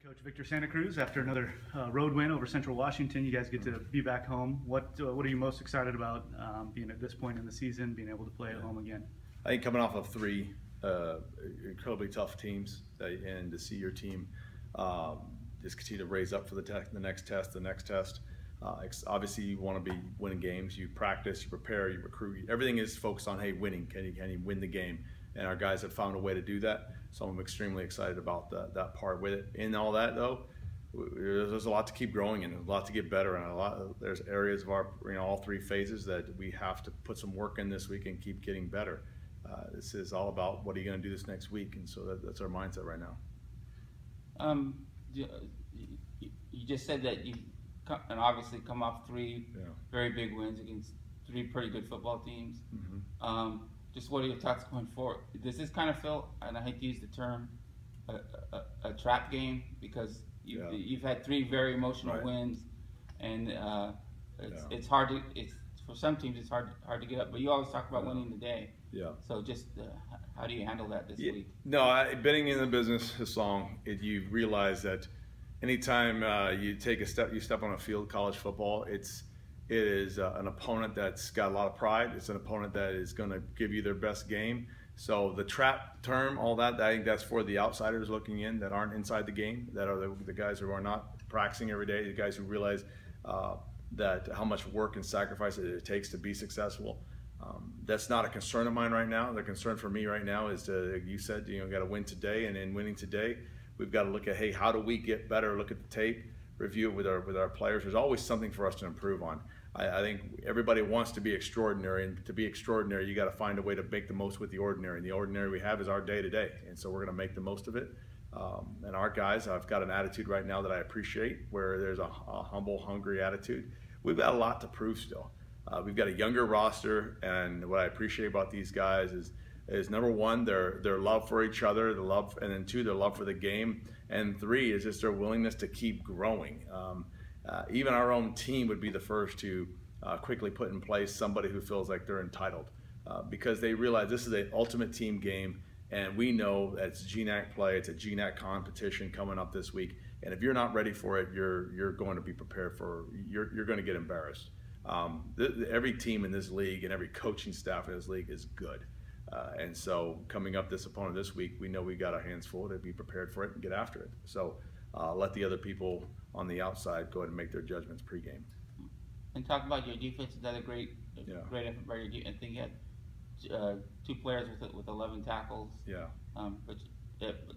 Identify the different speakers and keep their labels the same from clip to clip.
Speaker 1: Coach Victor Santa Cruz, after another road win over Central Washington, you guys get to be back home. What are you most excited about being at this point in the season, being able to play at home again?
Speaker 2: I think coming off of three incredibly tough teams, and to see your team just continue to raise up for the next test. Obviously, you want to be winning games. You practice, you prepare, you recruit. Everything is focused on, hey, winning. Can you win the game? And our guys have found a way to do that. So I'm extremely excited about that part with it. In all that, though, there's a lot to keep growing in, a lot to get better, and there's areas of our, all three phases that we have to put some work in this week and keep getting better. This is all about what are you going to do this next week, and so that's our mindset right now.
Speaker 3: You just said that you and obviously come off three very big wins against three pretty good football teams. Mm-hmm. Just what are your thoughts going forward? Does this kind of feel, and I hate to use the term, a trap game, because you've had three very emotional wins, and it's hard to for some teams it's hard to get up. But you always talk about winning the day. Yeah. So just how do you handle that this week?
Speaker 2: No, being in the business this long, you realize that anytime you step on a field, college football, it is an opponent that's got a lot of pride. It's an opponent that is going to give you their best game. So the trap term, all that, I think that's for the outsiders looking in that aren't inside the game, that are the guys who are not practicing every day, the guys who realize that how much work and sacrifice it takes to be successful. That's not a concern of mine right now. The concern for me right now is you said, got to win today, and in winning today, we've got to look at, hey, how do we get better? Look at the tape, review it with our players. There's always something for us to improve on. I think everybody wants to be extraordinary, and to be extraordinary, you got to find a way to make the most with the ordinary. And the ordinary we have is our day-to-day, and so we're going to make the most of it. And our guys, I've got an attitude right now that I appreciate, where there's a humble, hungry attitude. We've got a lot to prove still. We've got a younger roster, and what I appreciate about these guys is number one, their love for each other, and then two, their love for the game, and three is just their willingness to keep growing. Even our own team would be the first to quickly put in place somebody who feels like they're entitled, because they realize this is an ultimate team game, and we know that it's GNAC play, it's a GNAC competition coming up this week, and if you're not ready for it, you're going to be prepared for, you're going to get embarrassed. Every team in this league and every coaching staff in this league is good. And so coming up this opponent this week, we know we got our hands full to be prepared for it and get after it. So let the other people on the outside go ahead and make their judgments pregame.
Speaker 3: And talk about your defense. Another great effort by your defense. I think you had two players with 11 tackles. Yeah. But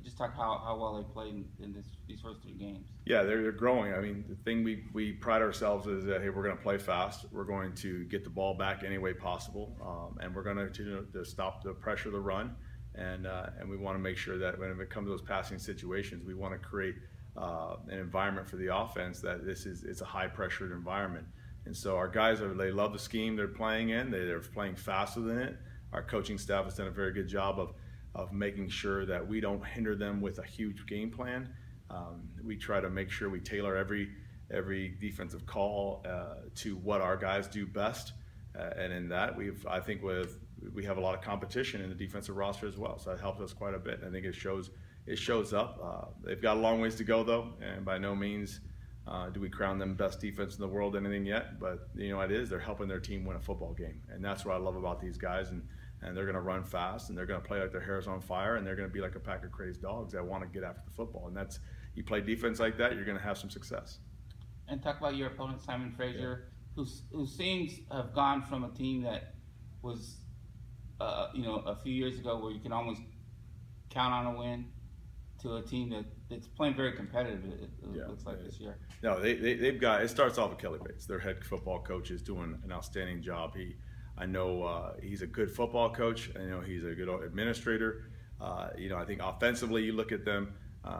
Speaker 3: just talk how well they played in these first three games.
Speaker 2: Yeah, they're growing. I mean, the thing we pride ourselves is that, hey, we're going to play fast. We're going to get the ball back any way possible, and we're going to stop the pressure of the run. And we want to make sure that when it comes to those passing situations, we want to create an environment for the offense that it's a high-pressured environment. And so our guys they love the scheme they're playing in. They're playing faster than it. Our coaching staff has done a very good job of making sure that we don't hinder them with a huge game plan. We try to make sure we tailor every defensive call to what our guys do best, and in that I think we have a lot of competition in the defensive roster as well, so that helps us quite a bit. I think it shows up. They've got a long ways to go though, and by no means do we crown them best defense in the world anything yet, but they're helping their team win a football game, and that's what I love about these guys. And they're going to run fast, and they're going to play like their hair's on fire, and they're going to be like a pack of crazy dogs that want to get after the football. And you play defense like that, you're going to have some success.
Speaker 3: And talk about your opponent, Simon Fraser, who seems to have gone from a team that was, a few years ago where you can almost count on a win, to a team that's playing very competitive. It looks like this year.
Speaker 2: No, they've got. It starts off with Calif. Their head football coach is doing an outstanding job. I know he's a good football coach. I know he's a good administrator. I think offensively, you look at them,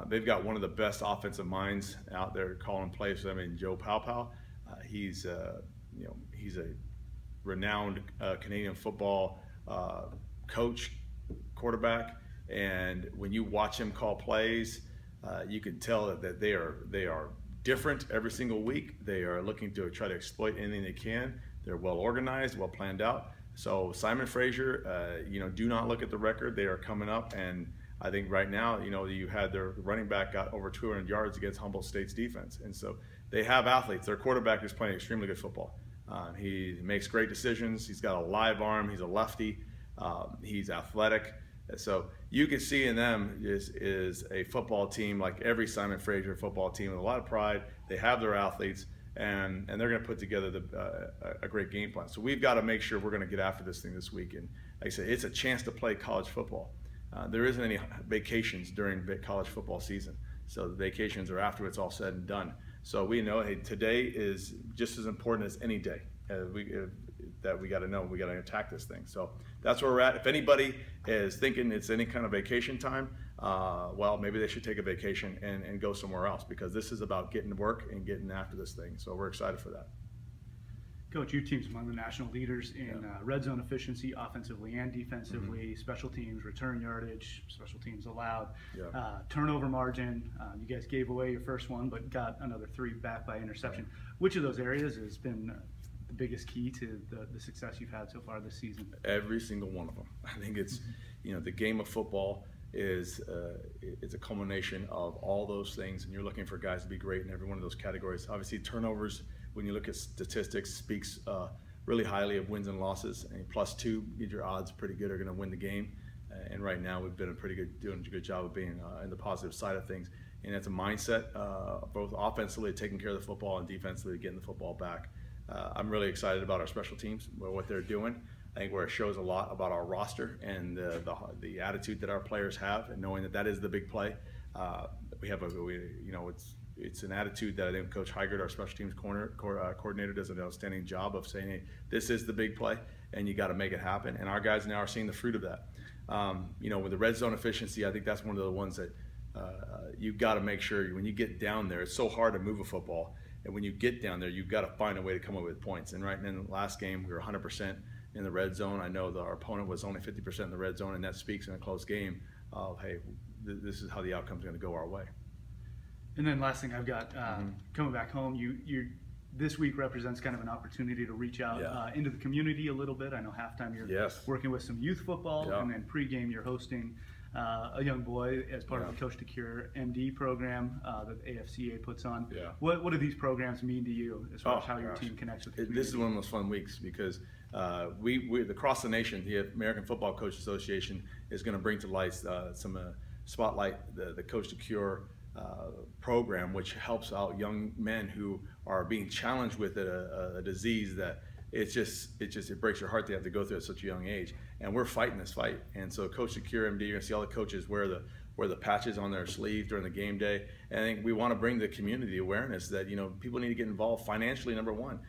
Speaker 2: they've got one of the best offensive minds out there calling plays for them in Joe Powpow. He's a renowned Canadian football coach, quarterback, and when you watch him call plays, you can tell that they are different every single week. They are looking to try to exploit anything they can. They're well organized, well planned out. So Simon Fraser, do not look at the record. They are coming up, and I think right now, you had their running back got over 200 yards against Humboldt State's defense. And so they have athletes. Their quarterback is playing extremely good football. He makes great decisions. He's got a live arm. He's a lefty. He's athletic. So you can see in them is a football team like every Simon Fraser football team with a lot of pride. They have their athletes, and they're going to put together a great game plan. So we've got to make sure we're going to get after this thing this week. And like I said, it's a chance to play college football. There isn't any vacations during college football season. So the vacations are after it's all said and done. So we know, hey, today is just as important as any day. That we got to know, we got to attack this thing. So that's where we're at. If anybody is thinking it's any kind of vacation time, well, maybe they should take a vacation and go somewhere else, because this is about getting to work and getting after this thing. So we're excited for that.
Speaker 1: Coach, your team's among the national leaders in red zone efficiency, offensively and defensively, special teams, return yardage, special teams allowed, turnover margin. You guys gave away your first one, but got another 3 back by interception. Which of those areas has been the biggest key to the success you've had so far this season?
Speaker 2: Every single one of them. I think it's, the game of football is it's a culmination of all those things, and you're looking for guys to be great in every one of those categories. Obviously, turnovers, when you look at statistics, speaks really highly of wins and losses. And +2, your odds pretty good are going to win the game. And right now, we've been doing a good job of being in the positive side of things. And it's a mindset, both offensively, taking care of the football, and defensively, getting the football back. I'm really excited about our special teams, what they're doing. I think where it shows a lot about our roster and the attitude that our players have, and knowing that is the big play. We have it's an attitude that I think Coach Heigert, our special teams coordinator, does an outstanding job of saying, hey, this is the big play, and you got to make it happen. And our guys now are seeing the fruit of that. With the red zone efficiency, I think that's one of the ones that you've got to make sure when you get down there. It's so hard to move a football. And when you get down there, you've got to find a way to come up with points. And right in the last game, we were 100% in the red zone. I know that our opponent was only 50% in the red zone, and that speaks in a close game of, hey, this is how the outcome's going to go our way.
Speaker 1: And then last thing I've got, coming back home, you this week represents kind of an opportunity to reach out into the community a little bit. I know halftime you're working with some youth football, and then pregame you're hosting a young boy as part of the Coach to Cure MD program that the AFCA puts on. What do these programs mean to you as far as how your team connects with the community?
Speaker 2: This is one of the most fun weeks, because we across the nation, the American Football Coach Association is going to bring to light spotlight the Coach to Cure program, which helps out young men who are being challenged with a disease that it breaks your heart they have to go through at such a young age. And we're fighting this fight. And so Coach to Cure MD, you're gonna see all the coaches wear the patches on their sleeve during the game day. And I think we want to bring the community awareness that people need to get involved financially, number one,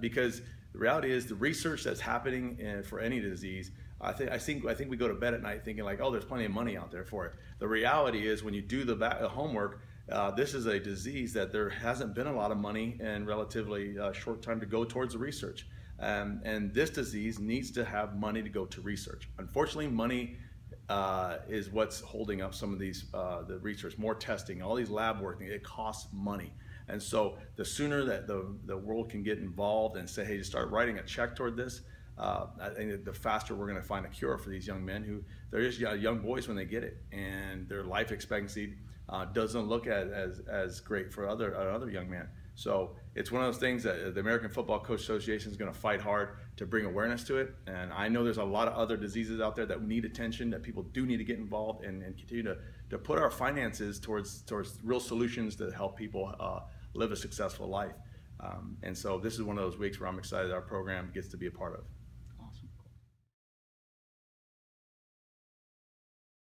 Speaker 2: because the reality is the research that's happening for any disease. I think we go to bed at night thinking like, oh, there's plenty of money out there for it. The reality is when you do the homework, this is a disease that there hasn't been a lot of money and relatively short time to go towards the research. And this disease needs to have money to go to research. Unfortunately, money is what's holding up some of these the research, more testing, all these lab work. It costs money. And so the sooner that the world can get involved and say, hey, just start writing a check toward this, I think the faster we're going to find a cure for these young men who they're just young boys when they get it, and their life expectancy doesn't look as great for another young man. So it's one of those things that the American Football Coach Association is going to fight hard to bring awareness to it. And I know there's a lot of other diseases out there that need attention, that people do need to get involved and continue to put our finances towards real solutions that help people live a successful life. And so this is one of those weeks where I'm excited our program gets to be a part of.